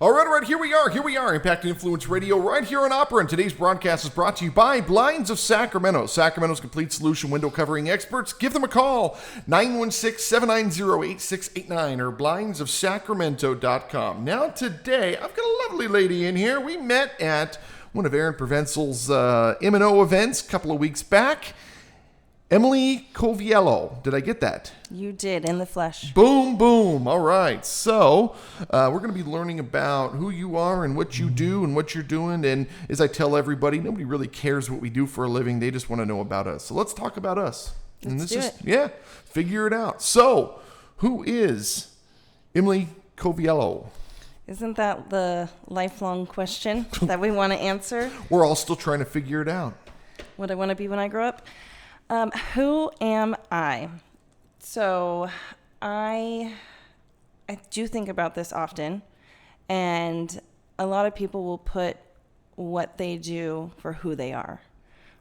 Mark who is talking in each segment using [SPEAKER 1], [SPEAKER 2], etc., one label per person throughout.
[SPEAKER 1] All right, here we are, Impact Influence Radio, right here on Opera, and today's broadcast is brought to you by Blinds of Sacramento. Sacramento's complete solution window covering experts. Give them a call, 916-790-8689 or blindsofsacramento.com. Now today, I've got a lovely lady in here. We met at one of Aaron Provenzel's M&O events a couple of weeks back. Emily Coviello. Did I get that?
[SPEAKER 2] You did, in the flesh.
[SPEAKER 1] Boom, boom. All right. So we're going to be learning about who you are and what you do and what you're doing. And as I tell everybody, nobody really cares what we do for a living. They just want to know about us. So let's talk about us.
[SPEAKER 2] Let's do it.
[SPEAKER 1] Yeah, figure it out. So who is Emily Coviello?
[SPEAKER 2] Isn't that the lifelong question that we want to answer?
[SPEAKER 1] We're all still trying to figure it out.
[SPEAKER 2] What I want to be when I grow up? Who am I? So I do think about this often, and a lot of people will put what they do for who they are,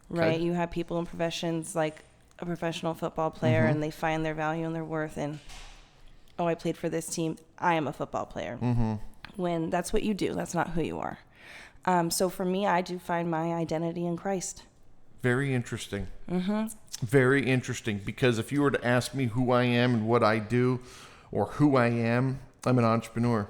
[SPEAKER 2] right?
[SPEAKER 1] Okay.
[SPEAKER 2] You have people in professions like a professional football player, and they find their value and their worth in, oh, I played for this team, I am a football player. When that's what you do, that's not who you are. So for me, I do find my identity in Christ.
[SPEAKER 1] Very interesting. Very interesting, because if you were to ask me who I am and what I do or who I am, I'm an entrepreneur.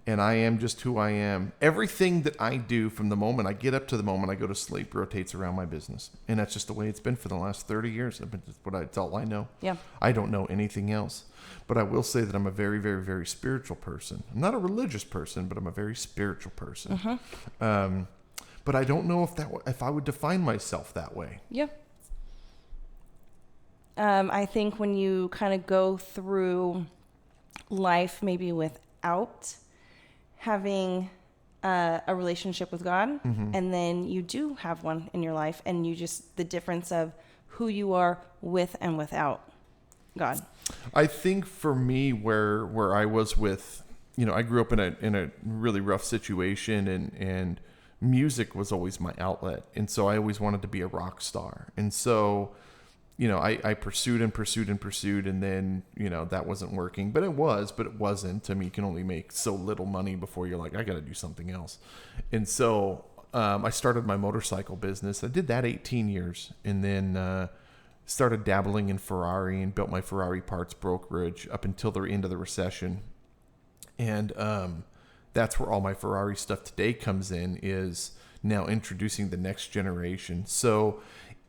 [SPEAKER 1] And I am just who I am. Everything that I do from the moment I get up to the moment I go to sleep rotates around my business. And that's just the way it's been for the last 30 years. It's all I know.
[SPEAKER 2] Yeah.
[SPEAKER 1] I don't know anything else. But I will say that I'm a very, very, very spiritual person. I'm not a religious person, but I'm a very spiritual person. But I don't know if I would define myself that way.
[SPEAKER 2] Yeah. I think when you kind of go through life maybe without having a relationship with God, and then you do have one in your life, and you just, the difference of who you are with and without God.
[SPEAKER 1] I think for me, where I was with, I grew up in a really rough situation, and music was always my outlet. And so I always wanted to be a rock star. And so, I pursued, and then, that wasn't working. But it wasn't. I mean, you can only make so little money before you're like, I got to do something else. And so I started my motorcycle business. I did that 18 years, and then started dabbling in Ferrari and built my Ferrari parts brokerage up until the end of the recession. And that's where all my Ferrari stuff today comes in, is now introducing the next generation. So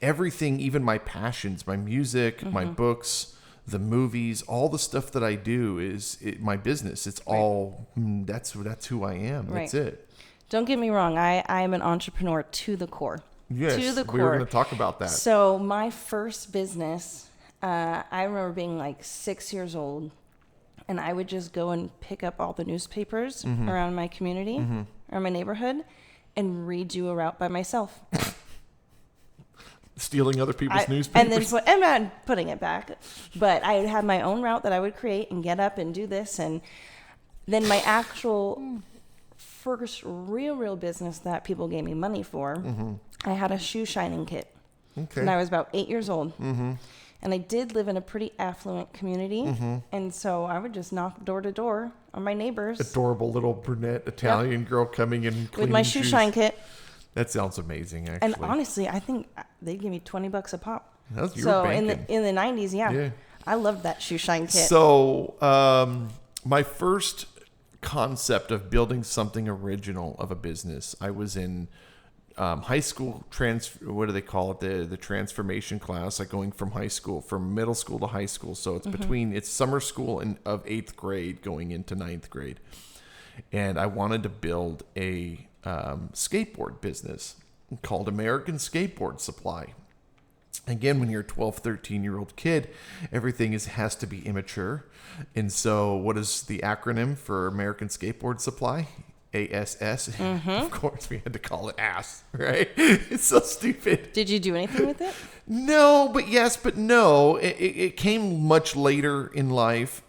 [SPEAKER 1] everything, even my passions, my music, my books, the movies, all the stuff that I do is my business. It's all, that's who I am.
[SPEAKER 2] Right.
[SPEAKER 1] That's it.
[SPEAKER 2] Don't get me wrong. I am an entrepreneur to the core.
[SPEAKER 1] Yes,
[SPEAKER 2] to the core.
[SPEAKER 1] We were going to talk about that.
[SPEAKER 2] So my first business, I remember being like 6 years old, and I would just go and pick up all the newspapers around my community or my neighborhood and redo a route by myself.
[SPEAKER 1] Stealing other people's newspapers.
[SPEAKER 2] And then I'm not putting it back, but I would have my own route that I would create and get up and do this. And then my actual first real business that people gave me money for, I had a shoe shining kit.
[SPEAKER 1] Okay.
[SPEAKER 2] And I was about 8 years old. And I did live in a pretty affluent community. And so I would just knock door to door on my neighbors.
[SPEAKER 1] Adorable little brunette Italian girl coming in
[SPEAKER 2] with my shoe shine kit.
[SPEAKER 1] That sounds amazing, actually.
[SPEAKER 2] And honestly, I think they give me $20 a pop.
[SPEAKER 1] That's
[SPEAKER 2] so in the 90s, yeah, I loved that shoe shine kit.
[SPEAKER 1] So my first concept of building something original of a business, I was in high school what do they call it? The transformation class, like going from middle school to high school. So it's it's summer school of 8th grade going into 9th grade. And I wanted to build a skateboard business called American Skateboard Supply. Again, when you're a 12, 13-year-old kid, everything has to be immature. And so what is the acronym for American Skateboard Supply? ASS. Of course, we had to call it ASS, right? It's so stupid.
[SPEAKER 2] Did you do anything with it?
[SPEAKER 1] No, but yes, but no. It came much later in life.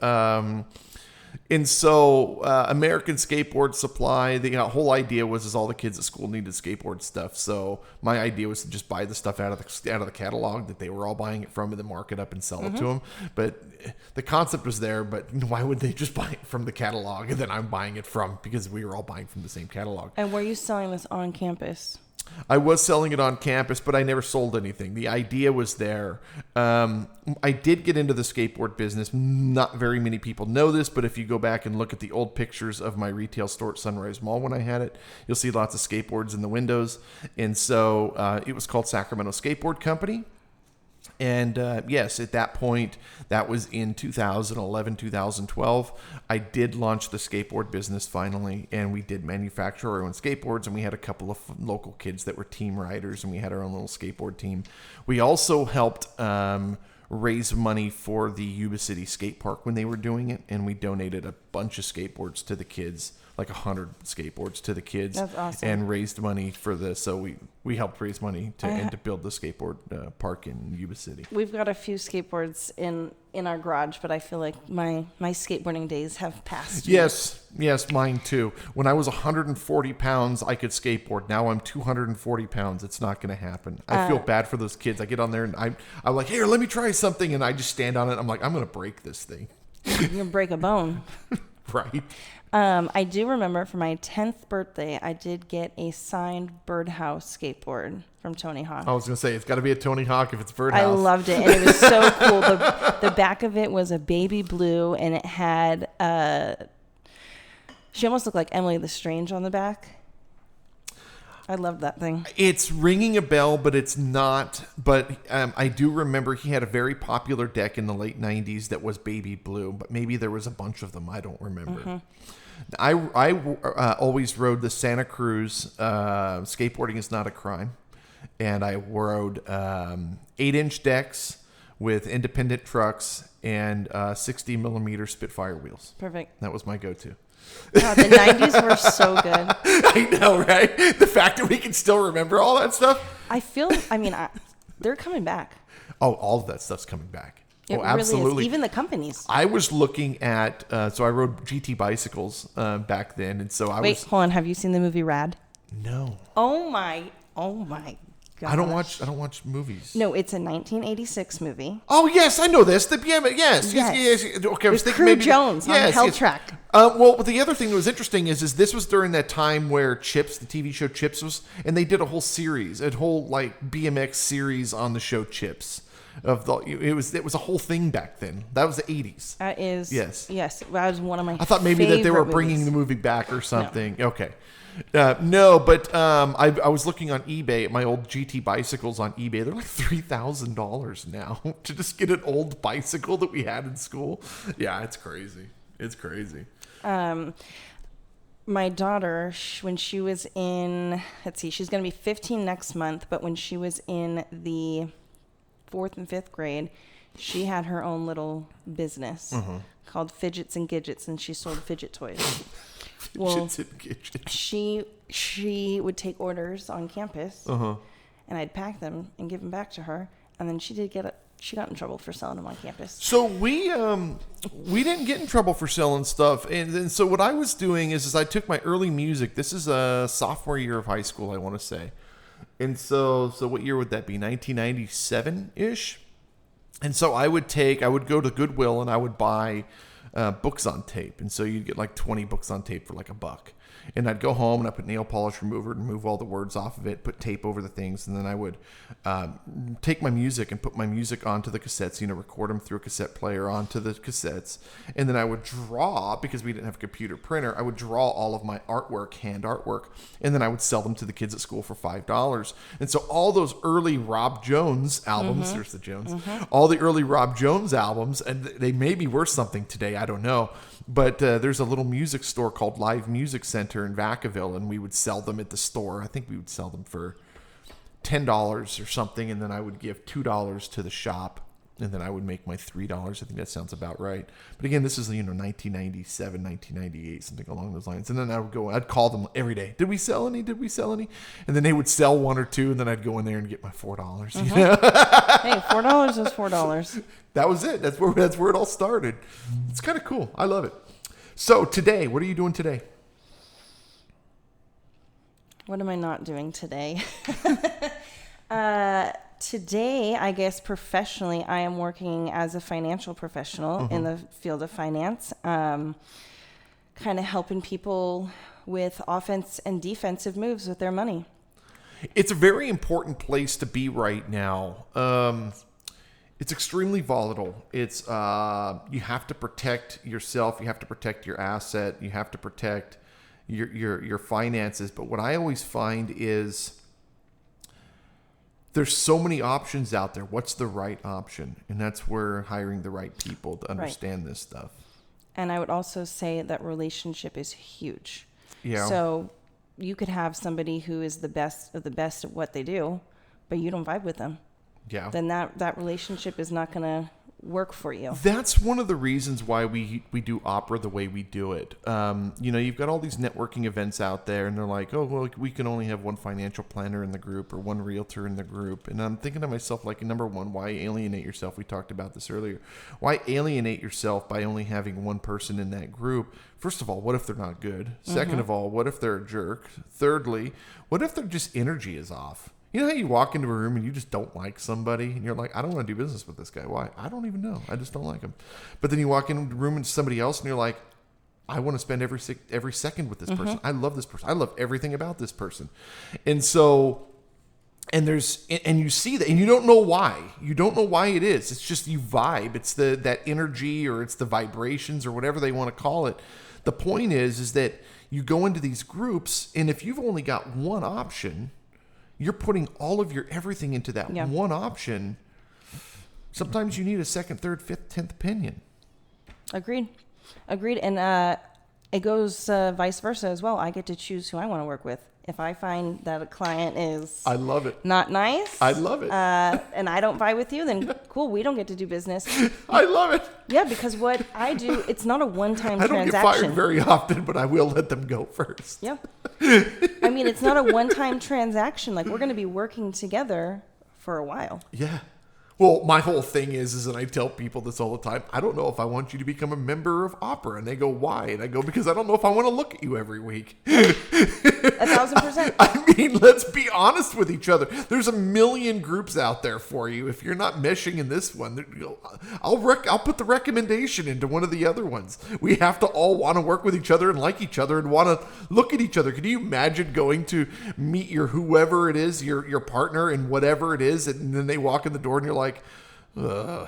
[SPEAKER 1] And so American Skateboard Supply, the whole idea was all the kids at school needed skateboard stuff. So my idea was to just buy the stuff out of the catalog that they were all buying it from, and then mark it up and sell it to them. But the concept was there, but why would they just buy it from the catalog and then I'm buying it from, because we were all buying from the same catalog.
[SPEAKER 2] And were you selling this on campus?
[SPEAKER 1] I was selling it on campus, but I never sold anything. The idea was there. I did get into the skateboard business. Not very many people know this, but if you go back and look at the old pictures of my retail store at Sunrise Mall when I had it, you'll see lots of skateboards in the windows. And so it was called Sacramento Skateboard Company. And yes, at that point, that was in 2011, 2012, I did launch the skateboard business finally, and we did manufacture our own skateboards, and we had a couple of local kids that were team riders, and we had our own little skateboard team. We also helped raise money for the Yuba City Skate Park when they were doing it, and we donated a bunch of skateboards to the kids, like 100 skateboards to the kids. That's awesome. And raised money for this. So we helped raise money to build the skateboard park in Yuba City.
[SPEAKER 2] We've got a few skateboards in our garage, but I feel like my skateboarding days have passed.
[SPEAKER 1] Yes, mine too. When I was 140 pounds, I could skateboard. Now I'm 240 pounds. It's not going to happen. I feel bad for those kids. I get on there and I'm like, here, let me try something. And I just stand on it. I'm like, I'm going to break this thing.
[SPEAKER 2] You're going to break a bone.
[SPEAKER 1] Right.
[SPEAKER 2] I do remember for my 10th birthday, I did get a signed Birdhouse skateboard from Tony Hawk.
[SPEAKER 1] I was going to say, it's got to be a Tony Hawk if it's Birdhouse.
[SPEAKER 2] I loved it, and it was so cool. The back of it was a baby blue, and it had, she almost looked like Emily the Strange on the back. I loved that thing.
[SPEAKER 1] It's ringing a bell, but it's not. But I do remember he had a very popular deck in the late 90s that was baby blue, but maybe there was a bunch of them. I don't remember. Mm-hmm. I always rode the Santa Cruz. Skateboarding is not a crime. And I rode 8-inch decks with independent trucks and 60 millimeter Spitfire wheels.
[SPEAKER 2] Perfect.
[SPEAKER 1] That was my go-to.
[SPEAKER 2] Wow, the 90s were so good.
[SPEAKER 1] I know, right? The fact that we can still remember all that stuff.
[SPEAKER 2] They're coming back.
[SPEAKER 1] Oh, all of that stuff's coming back.
[SPEAKER 2] It
[SPEAKER 1] absolutely.
[SPEAKER 2] Really is. Even the companies.
[SPEAKER 1] I was looking at, so I rode GT bicycles back then. And so
[SPEAKER 2] Wait, hold on. Have you seen the movie Rad?
[SPEAKER 1] No.
[SPEAKER 2] Oh my gosh.
[SPEAKER 1] I don't watch movies.
[SPEAKER 2] No, it's a 1986 movie.
[SPEAKER 1] Oh yes, I know this. The yes. Okay, I was thinking
[SPEAKER 2] Crew Jones on Hell Track.
[SPEAKER 1] Well, the other thing that was interesting is this was during that time where Chips, the TV show Chips, was, and they did a whole series, a whole like BMX series on the show Chips. It was a whole thing back then. That was the 80s.
[SPEAKER 2] That is yes. That was one of my.
[SPEAKER 1] I thought maybe that they were bringing the movie back or something. No. Okay. No, but I was looking on eBay at my old GT bicycles on eBay. They're like $3,000 now to just get an old bicycle that we had in school. Yeah, it's crazy. It's crazy.
[SPEAKER 2] My daughter, when she was in, she's going to be 15 next month, but when she was in the 4th and 5th grade, she had her own little business called Fidgets and Gidgets, and she sold fidget toys. Well, she would take orders on campus, and I'd pack them and give them back to her. And then she got in trouble for selling them on campus.
[SPEAKER 1] So we didn't get in trouble for selling stuff. And so what I was doing is I took my early music. This is a sophomore year of high school, I want to say. And so what year would that be? 1997-ish. And so I would go to Goodwill and I would buy books on tape. And so you'd get like 20 books on tape for like $1. And I'd go home and I put nail polish remover and remove all the words off of it, put tape over the things. And then I would take my music and put my music onto the cassettes, record them through a cassette player onto the cassettes. And then I would draw, because we didn't have a computer printer, I would draw all of my artwork, hand artwork. And then I would sell them to the kids at school for $5. And so all those early Rob Jones albums, there's the Jones, all the early Rob Jones albums, and they may be worth something today, I don't know. But there's a little music store called Live Music Center in Vacaville, and we would sell them at the store. I think we would sell them for $10 or something, and then I would give $2 to the shop, and then I would make my $3. I think that sounds about right. But again, this is 1997, 1998, something along those lines. And then I'd call them every day. Did we sell any? Did we sell any? And then they would sell one or two, and then I'd go in there and get my $4.
[SPEAKER 2] Hey, $4 is $4.
[SPEAKER 1] That was it. That's where it all started. It's kind of cool. I love it. So today, what are you doing today?
[SPEAKER 2] What am I not doing today? Today, I guess professionally, I am working as a financial professional in the field of finance, kind of helping people with offense and defensive moves with their money.
[SPEAKER 1] It's a very important place to be right now. It's extremely volatile. It's you have to protect yourself. You have to protect your asset. You have to protect your finances. But what I always find is there's so many options out there. What's the right option? And that's where hiring the right people to understand this stuff.
[SPEAKER 2] And I would also say that relationship is huge.
[SPEAKER 1] Yeah.
[SPEAKER 2] So you could have somebody who is the best of the best at what they do, but you don't vibe with them.
[SPEAKER 1] Yeah.
[SPEAKER 2] Then that relationship is not going to work for you.
[SPEAKER 1] That's one of the reasons why we do opera the way we do it. You've got all these networking events out there, and they're like, oh, well, we can only have one financial planner in the group or one realtor in the group. And I'm thinking to myself, like, number one, why alienate yourself? We talked about this earlier. Why alienate yourself by only having one person in that group? First of all, what if they're not good? Second of all, what if they're a jerk? Thirdly, what if their just energy is off? You know how you walk into a room and you just don't like somebody and you're like, I don't want to do business with this guy. Why? I don't even know. I just don't like him. But then you walk into the room and somebody else and you're like, I want to spend every second with this person. I love this person. I love everything about this person. And so, and you see that and you don't know why. You don't know why it is. It's just you vibe. It's that energy, or it's the vibrations, or whatever they want to call it. The point is that you go into these groups, and if you've only got one option, you're putting all of your everything into that one option. Sometimes you need a second, third, fifth, 10th opinion. Agreed.
[SPEAKER 2] And it goes vice versa as well. I get to choose who I want to work with. If I find that a client is
[SPEAKER 1] I love it.
[SPEAKER 2] Not nice.
[SPEAKER 1] I love it.
[SPEAKER 2] And I don't vibe with you, then cool, we don't get to do business.
[SPEAKER 1] I love it.
[SPEAKER 2] Yeah, because what I do, it's not a one-time transaction.
[SPEAKER 1] I don't get fired very often, but I will let them go first.
[SPEAKER 2] Yeah. I mean, it's not a one-time transaction. Like, we're going to be working together for a while.
[SPEAKER 1] Yeah. Well, my whole thing is, and I tell people this all the time, I don't know if I want you to become a member of opera. And they go, why? And I go, because I don't know if I want to look at you every week.
[SPEAKER 2] 1,000%.
[SPEAKER 1] I mean, let's be honest with each other. There's a million groups out there for you. If you're not meshing in this one, I'll put the recommendation into one of the other ones. We have to all want to work with each other and like each other and want to look at each other. Can you imagine going to meet your whoever it is, your partner and whatever it is, and then they walk in the door and you're like,
[SPEAKER 2] here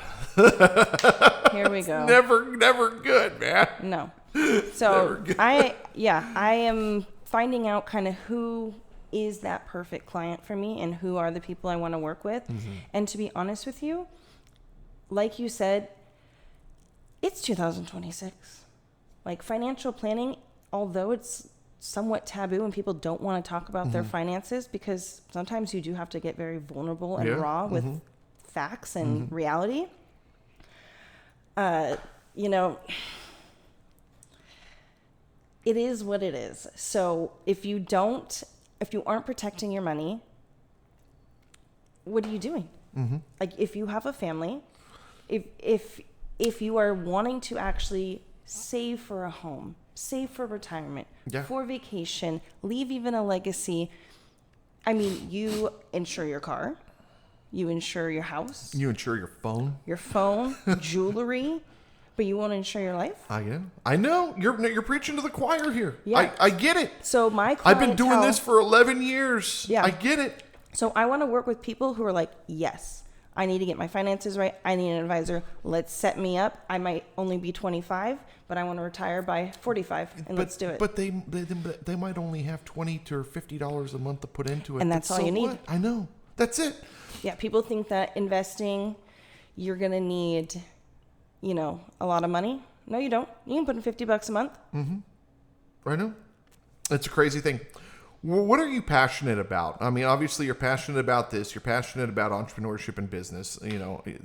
[SPEAKER 2] we go.
[SPEAKER 1] Never good, man.
[SPEAKER 2] No. So I am finding out kind of who is that perfect client for me and who are the people I want to work with. And to be honest with you, like you said, it's 2026. Like, financial planning, although it's somewhat taboo and people don't want to talk about their finances, because sometimes you do have to get very vulnerable and raw with facts and reality. It is what it is. So if you aren't protecting your money, what are you doing? Like, if you have a family, if you are wanting to actually save for a home, save for retirement, for vacation, leave even a legacy, I mean, you insure your car. You insure your house.
[SPEAKER 1] You insure your phone.
[SPEAKER 2] Jewelry, but you won't insure your life.
[SPEAKER 1] I know. You're preaching to the choir here.
[SPEAKER 2] Yeah.
[SPEAKER 1] I get it.
[SPEAKER 2] So
[SPEAKER 1] I've been doing this for 11 years.
[SPEAKER 2] Yeah.
[SPEAKER 1] I get it.
[SPEAKER 2] So I want to work with people who are like, yes, I need to get my finances right. I need an advisor. Let's set me up. I might only be 25, but I want to retire by 45, and let's do it.
[SPEAKER 1] But they might only have $20 or $50 a month to put into it.
[SPEAKER 2] And that's all you need.
[SPEAKER 1] What? I know. That's it.
[SPEAKER 2] Yeah, people think that investing, you're going to need, a lot of money. No, you don't. You can put in $50 a month.
[SPEAKER 1] I know. It's a crazy thing. What are you passionate about? I mean, obviously you're passionate about this. You're passionate about entrepreneurship and business.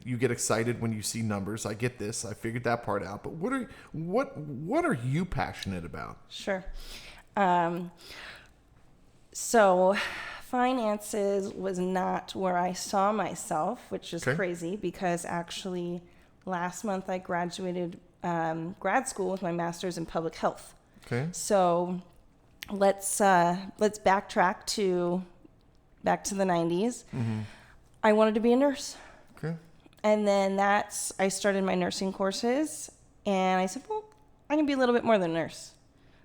[SPEAKER 1] You get excited when you see numbers. I get this. I figured that part out. But what are you passionate about?
[SPEAKER 2] Sure. So finances was not where I saw myself, which is crazy, because actually last month I graduated grad school with my master's in public health.
[SPEAKER 1] Okay.
[SPEAKER 2] So let's backtrack back to the 90s.
[SPEAKER 1] Mm-hmm.
[SPEAKER 2] I wanted to be a nurse.
[SPEAKER 1] Okay.
[SPEAKER 2] And then I started my nursing courses, and I said, well, I can be a little bit more than a nurse.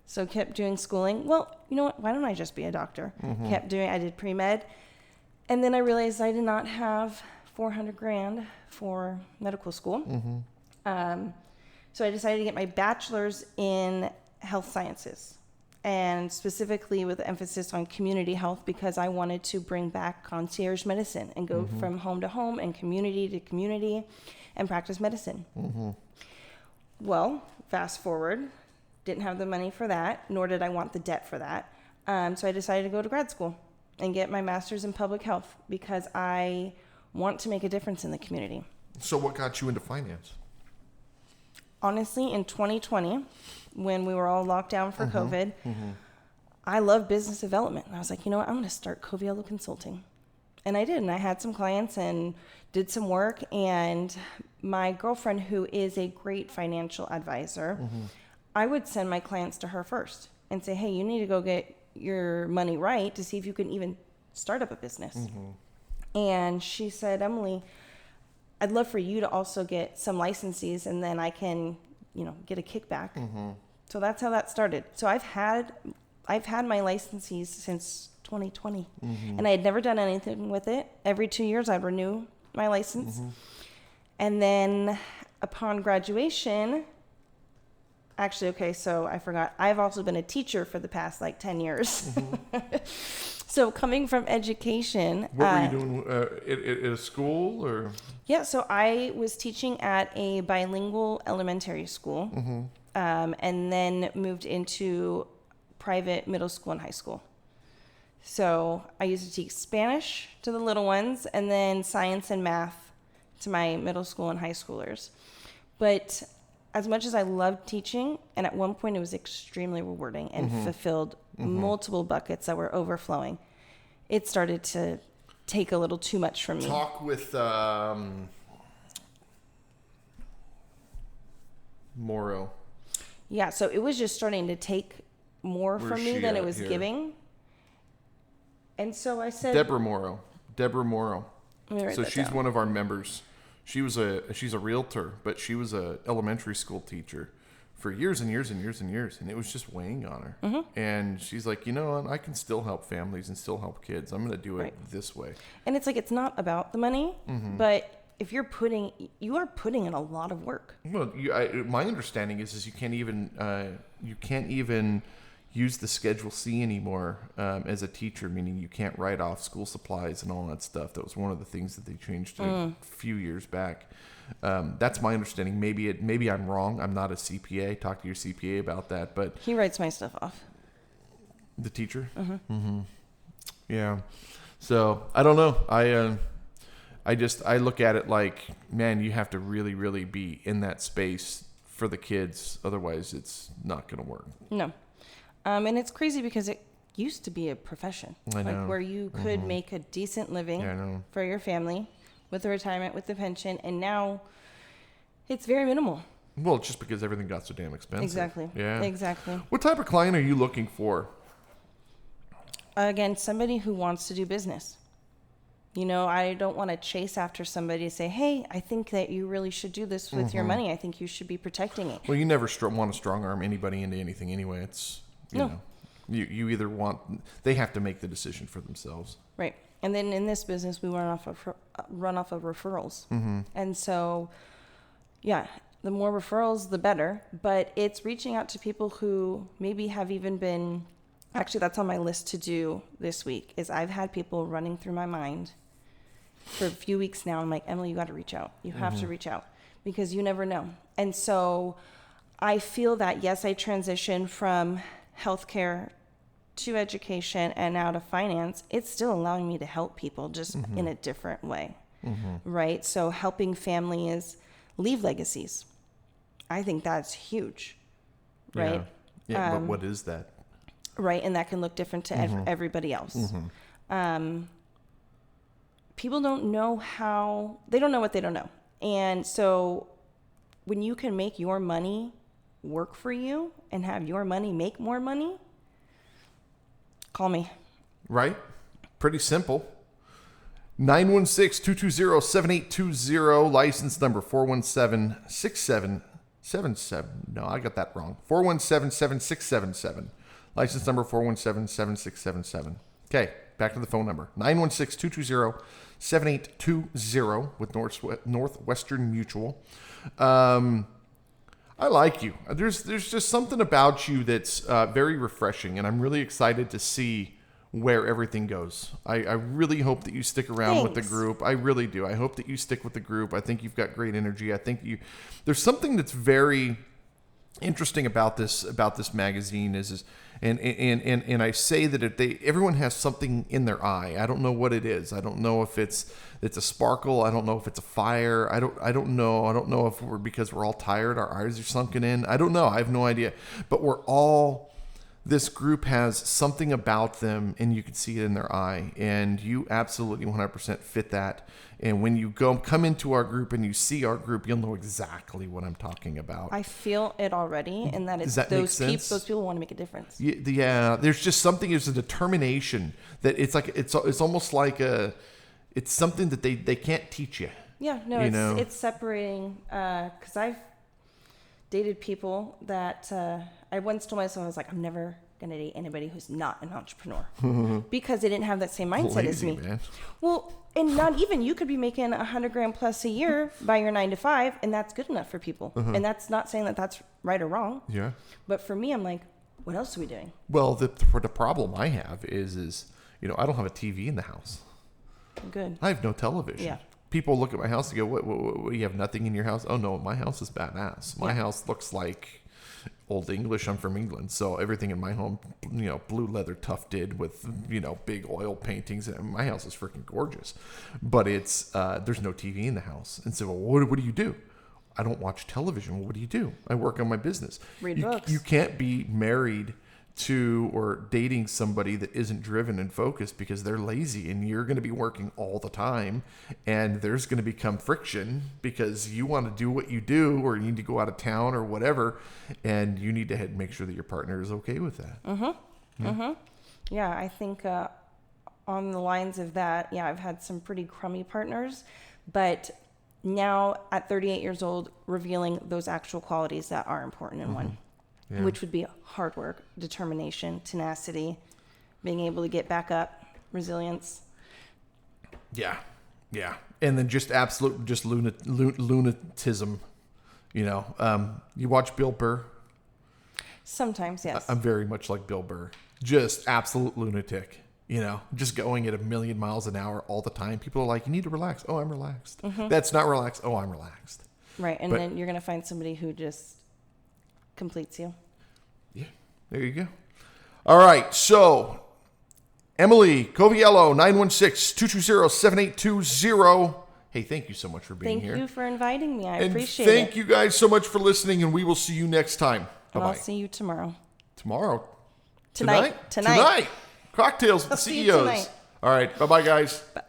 [SPEAKER 2] So kept doing schooling. Well, you know what? Why don't I just be a doctor?
[SPEAKER 1] Mm-hmm.
[SPEAKER 2] I did pre-med. And then I realized I did not have $400,000 for medical school.
[SPEAKER 1] Mm-hmm.
[SPEAKER 2] So I decided to get my bachelor's in health sciences, and specifically with emphasis on community health, because I wanted to bring back concierge medicine and go
[SPEAKER 1] Mm-hmm.
[SPEAKER 2] from home to home and community to community and practice medicine.
[SPEAKER 1] Mm-hmm.
[SPEAKER 2] Well, fast forward, didn't have the money for that, nor did I want the debt for that. So I decided to go to grad school and get my master's in public health because I want to make a difference in the community.
[SPEAKER 1] So what got you into finance?
[SPEAKER 2] Honestly, in 2020, when we were all locked down for COVID, I love business development. And I was like, you know what? I'm going to start Coviello Consulting. And I did. And I had some clients and did some work. And my girlfriend, who is a great financial advisor, I would send my clients to her first and say, hey, you need to go get your money right to see if you can even start up a business. And she said, Emily, I'd love for you to also get some licensees, and then I can, get a kickback. So that's how that started. So I've had my licensees since 2020, and I had never done anything with it. Every 2 years I'd renew my license. And then upon graduation, so I forgot, I've also been a teacher for the past 10 years. So coming from education.
[SPEAKER 1] What were you doing at a school or?
[SPEAKER 2] Yeah, so I was teaching at a bilingual elementary school, and then moved into private middle school and high school. So I used to teach Spanish to the little ones, and then science and math to my middle school and high schoolers. But as much as I loved teaching, and at one point it was extremely rewarding and fulfilled multiple buckets that were overflowing, it started to take a little too much from me.
[SPEAKER 1] Talk with Morrow.
[SPEAKER 2] Yeah, so it was just starting to take more from me than it was giving. And so I said...
[SPEAKER 1] Deborah Morrow. So she's
[SPEAKER 2] down.
[SPEAKER 1] one of our members. She's a realtor, but she was a elementary school teacher for years and years and years and years, and it was just weighing on her. And she's like, you know what? I can still help families and still help kids. I'm going to do it this way. And
[SPEAKER 2] it's it's not about the money, but if you are putting in a lot of work.
[SPEAKER 1] Well, my understanding is you can't even use the Schedule C anymore as a teacher, meaning you can't write off school supplies and all that stuff. That was one of the things that they changed a few years back. That's my understanding. Maybe I'm wrong. I'm not a CPA. Talk to your CPA about that. But
[SPEAKER 2] he writes my stuff off.
[SPEAKER 1] The teacher? Yeah. So I don't know. I look at it like, man, you have to really, really be in that space for the kids. Otherwise, it's not going to work.
[SPEAKER 2] No. And it's crazy because it used to be a profession.
[SPEAKER 1] I know.
[SPEAKER 2] Where you could make a decent living for your family with the retirement, with the pension, and now it's very minimal.
[SPEAKER 1] Well, just because everything got so damn expensive.
[SPEAKER 2] Exactly.
[SPEAKER 1] Yeah.
[SPEAKER 2] Exactly.
[SPEAKER 1] What type of client are you looking for?
[SPEAKER 2] Again, somebody who wants to do business. I don't want to chase after somebody to say, hey, I think that you really should do this with your money. I think you should be protecting it.
[SPEAKER 1] Well, you never want to strong arm anybody into anything anyway. It's, you know, you either they have to make the decision for themselves.
[SPEAKER 2] Right. And then in this business, we run off of referrals. And so, yeah, the more referrals, the better. But it's reaching out to people who maybe have even been, actually, that's on my list to do this week, is I've had people running through my mind for a few weeks now. I'm like, Emily, you got to reach out. You have to reach out because you never know. And so I feel that, yes, I transitioned from healthcare to education and now to finance. It's still allowing me to help people just in a different way, right? So helping families leave legacies. I think that's huge, right?
[SPEAKER 1] Yeah, but what is that?
[SPEAKER 2] Right, and that can look different to everybody else. People don't know what they don't know. And so when you can make your money work for you and have your money make more money, call me.
[SPEAKER 1] Right? Pretty simple. 916-220-7820, license number 417-6777. No, I got that wrong. 417-7677. License number 417-7677. Okay, back to the phone number. 916-220-7820 with Northwestern Mutual. I like you. There's just something about you that's very refreshing, and I'm really excited to see where everything goes. I really hope that you stick around with the group. I really do. I hope that you stick with the group. I think you've got great energy. I think there's something that's very interesting about this magazine and I say that everyone has something in their eye. I don't know what it is. I don't know if it's a sparkle. I don't know if it's a fire. I don't know. I don't know if because we're all tired, our eyes are sunken in. I don't know. I have no idea. But this group has something about them, and you can see it in their eye, and you absolutely 100% fit that. And when you come into our group and you see our group, you'll know exactly what I'm talking about.
[SPEAKER 2] I feel it already, and that those people want to make a difference.
[SPEAKER 1] Yeah, there's just something. There's a determination that it's almost like it's something that they can't teach you.
[SPEAKER 2] Yeah, no, it's separating. Because I've dated people that I once told myself, I was like, I'm never going to date anybody who's not an entrepreneur because they didn't have that same mindset as me. Man. Well, and not even, you could be making $100,000 plus a year by your 9 to 5, and that's good enough for people. And that's not saying that that's right or wrong.
[SPEAKER 1] Yeah.
[SPEAKER 2] But for me, I'm like, what else are we doing?
[SPEAKER 1] Well, the problem I have is I don't have a TV in the house.
[SPEAKER 2] Good.
[SPEAKER 1] I have no television.
[SPEAKER 2] Yeah.
[SPEAKER 1] People look at my house and go, what, you have nothing in your house? Oh, no, my house is badass. My house looks like Old English. I'm from England, so everything in my home, blue leather tufted with, big oil paintings. And my house is freaking gorgeous. But it's there's no TV in the house. And so, what do you do? I don't watch television. Well, what do you do? I work on my business.
[SPEAKER 2] Read books.
[SPEAKER 1] You can't be married to or dating somebody that isn't driven and focused because they're lazy, and you're going to be working all the time, and there's going to become friction because you want to do what you do, or you need to go out of town or whatever, and you need to make sure that your partner is okay with that.
[SPEAKER 2] Yeah, I think on the lines of that, I've had some pretty crummy partners, but now at 38 years old, revealing those actual qualities that are important in one. Yeah. Which would be hard work, determination, tenacity, being able to get back up, resilience.
[SPEAKER 1] Yeah. And then just absolute, lunatism. You watch Bill Burr?
[SPEAKER 2] Sometimes, yes.
[SPEAKER 1] I'm very much like Bill Burr. Just absolute lunatic. Just going at 1,000,000 miles an hour all the time. People are like, you need to relax. Oh, I'm relaxed. That's not relaxed. Oh, I'm relaxed.
[SPEAKER 2] Right. And then you're going to find somebody who just completes you.
[SPEAKER 1] Yeah, there you go. All right, so Emily Coviello, 916-220-7820. Hey, thank you so much for being here.
[SPEAKER 2] Thank you for inviting me. I appreciate it.
[SPEAKER 1] Thank you guys so much for listening, and we will see you next time. Bye-bye.
[SPEAKER 2] And I'll see you tomorrow.
[SPEAKER 1] Tomorrow?
[SPEAKER 2] Tonight.
[SPEAKER 1] Cocktails with the CEOs. All right, bye-bye, guys. Bye.